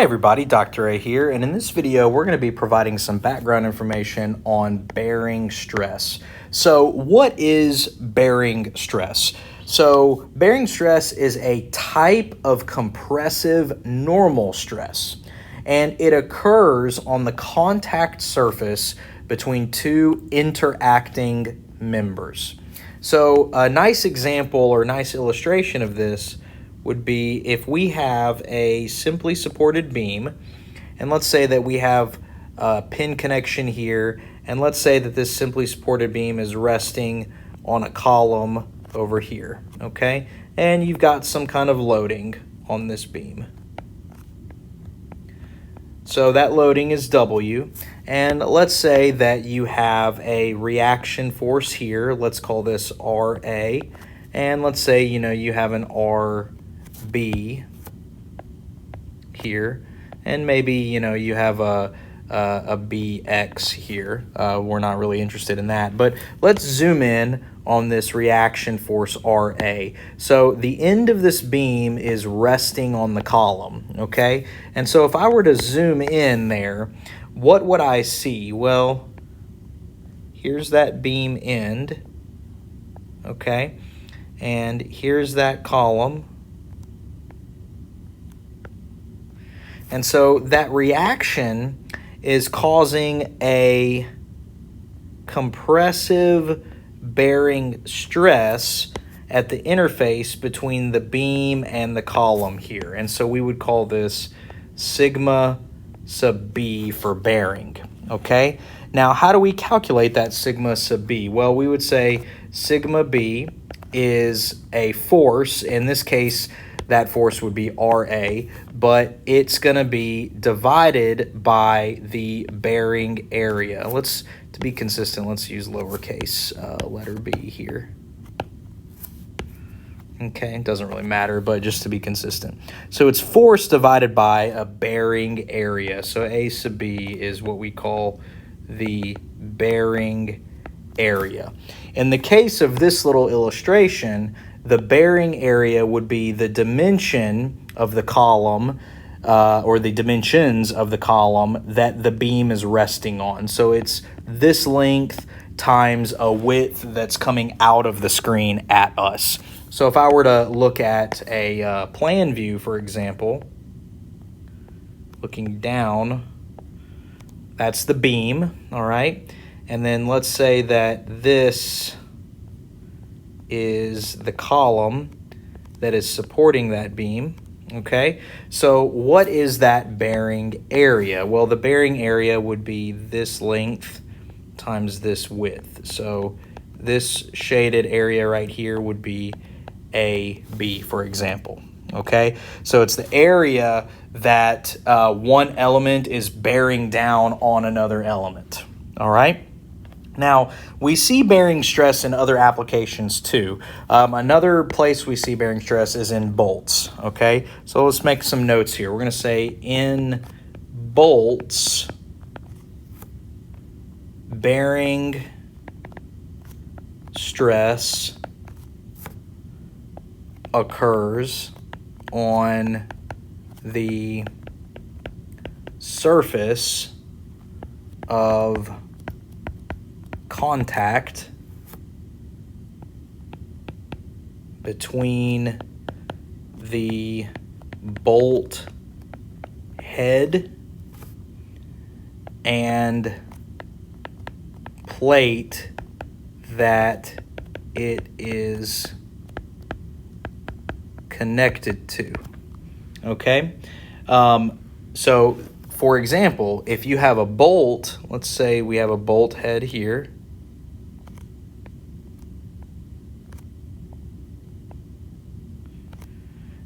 Hey everybody, Dr. A here, and in this video we're going to be providing some background information on bearing stress. So what is bearing stress? So bearing stress is a type of compressive normal stress, and it occurs on the contact surface between two interacting members. So a nice example or nice illustration of this would be if we have a simply supported beam, and let's say that we have a pin connection here, and let's say that this simply supported beam is resting on a column over here, okay? And you've got some kind of loading on this beam. So that loading is W, and let's say that you have a reaction force here. Let's call this RA, and let's say you have an RB here, and maybe you have a BX here. We're not really interested in that, but let's zoom in on this reaction force RA. So the end of this beam is resting on the column, okay? And so if I were to zoom in there, what would I see? Well, here's that beam end, okay? And here's that column. And so that reaction is causing a compressive bearing stress at the interface between the beam and the column here. And so we would call this sigma sub B for bearing, okay? Now, how do we calculate that sigma sub B? Well, we would say sigma B is a force. In this case, that force would be RA, but it's going to be divided by the bearing area. To be consistent, let's use lowercase letter b here. Okay, it doesn't really matter, but just to be consistent. So it's force divided by a bearing area. So A sub B is what we call the bearing area. In the case of this little illustration, the bearing area would be the dimension of the column, or the dimensions of the column that the beam is resting on. So it's this length times a width that's coming out of the screen at us. So if I were to look at a plan view, for example, looking down, that's the beam, all right? And then let's say that this is the column that is supporting that beam, okay? So what is that bearing area? Well, the bearing area would be this length times this width. So this shaded area right here would be AB, for example, okay? So it's the area that one element is bearing down on another element, all right? Now, we see bearing stress in other applications too. Another place we see bearing stress is in bolts, okay? So let's make some notes here. We're going to say in bolts, bearing stress occurs on the surface of contact between the bolt head and plate that it is connected to, okay? So for example, if you have a bolt, let's say we have a bolt head here,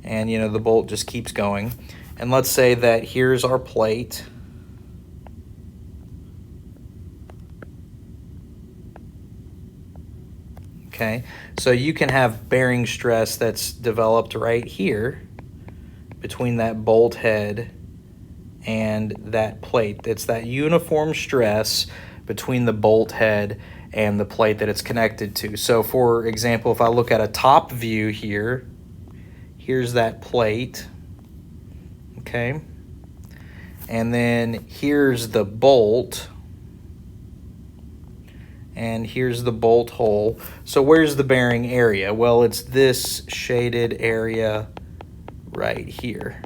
and the bolt just keeps going, and let's say that here's our plate, okay? So you can have bearing stress that's developed right here between that bolt head and that plate. It's that uniform stress between the bolt head and the plate that it's connected to. So for example, if I look at a top view here, here's that plate, okay? and then here's the bolt, and here's the bolt hole. So where's the bearing area? Well, it's this shaded area right here.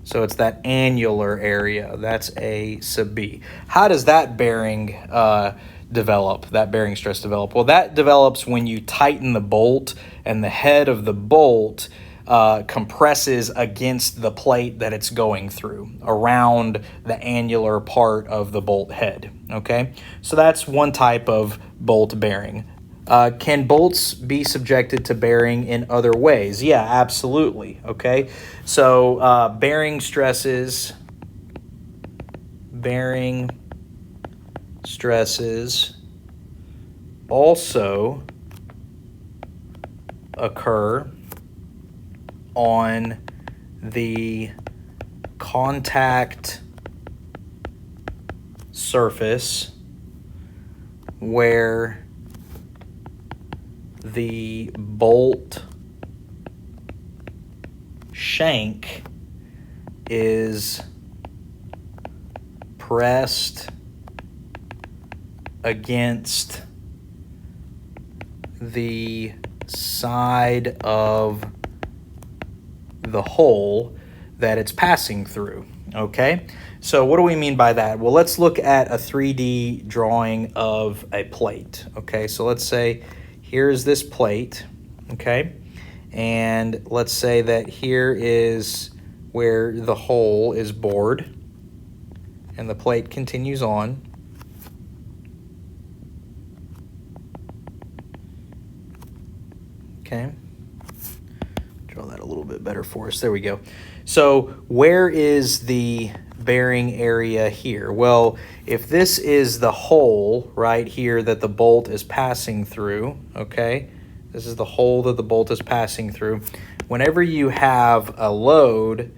So it's that annular area. That's A sub B. How does that bearing develop, that bearing stress develop? Well, that develops when you tighten the bolt and the head of the bolt compresses against the plate that it's going through, around the annular part of the bolt head, okay? So that's one type of bolt bearing. Can bolts be subjected to bearing in other ways? Yeah, absolutely, okay? So bearing stresses also occur on the contact surface where the bolt shank is pressed against the side of the hole that it's passing through, okay? So what do we mean by that? Well, let's look at a 3D drawing of a plate, okay? So let's say here's this plate, okay? And let's say that here is where the hole is bored, and the plate continues on. Okay. Draw that a little bit better for us. There we go. So where is the bearing area here? Well, if this is the hole right here that the bolt is passing through, okay, this is the hole that the bolt is passing through. Whenever you have a load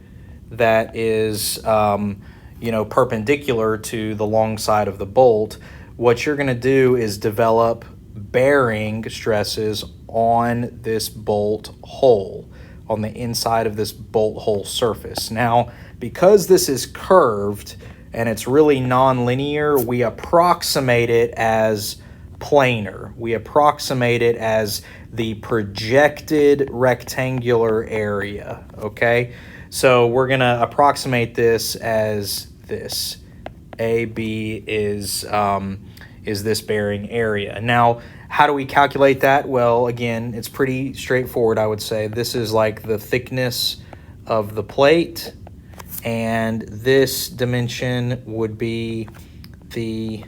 that is, perpendicular to the long side of the bolt, what you're going to do is develop bearing stresses on this bolt hole, on the inside of this bolt hole surface. Now, because this is curved and it's really non-linear, we approximate it as planar. We approximate it as the projected rectangular area, okay? So we're gonna approximate this as this. AB is this bearing area. Now, how do we calculate that? Well, again, it's pretty straightforward, I would say. This is like the thickness of the plate, and this dimension would be the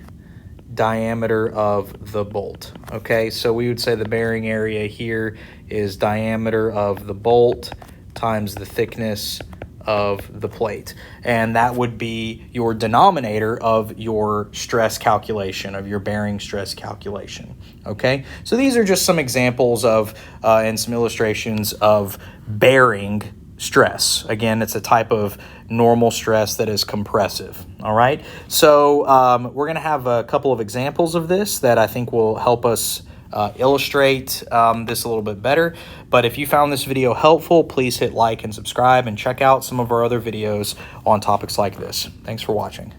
diameter of the bolt. Okay, so we would say the bearing area here is diameter of the bolt times the thickness of the plate, and that would be your denominator of your stress calculation, of your bearing stress calculation. Okay, so these are just some examples of and some illustrations of bearing stress. Again, it's a type of normal stress that is compressive. All right, so we're going to have a couple of examples of this that I think will help us illustrate this a little bit better. But if you found this video helpful, please hit like and subscribe, and check out some of our other videos on topics like this. Thanks for watching.